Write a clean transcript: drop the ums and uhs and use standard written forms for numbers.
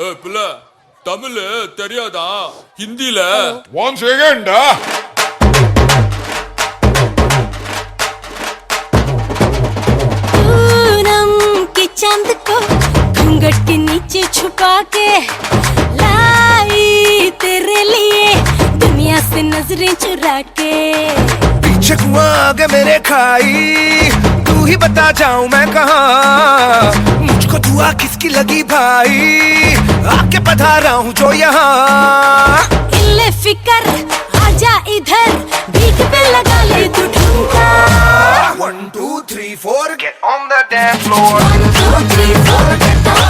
பிள்ளை தமிழ் தெரியாதா? ஹிந்தில ஒன்ஸ் அகைன்டா. पूनम की चांद को घूंघट के नीचे छुपा के लाई तेरे लिए दुनिया से नजरें चुरा के। पीछे कुआं आगे मेरे खाई, तू ही बता जाऊं मैं कहाँ। मुझको दुआ किसकी लगी भाई, आके पधारा हूँ जो यहाँ। इल्ले फिकर आजा इधर, बीट पे लगा ले तू ठुमका। 1 2 3 4 get on the dance floor. 1 2 3 4 get on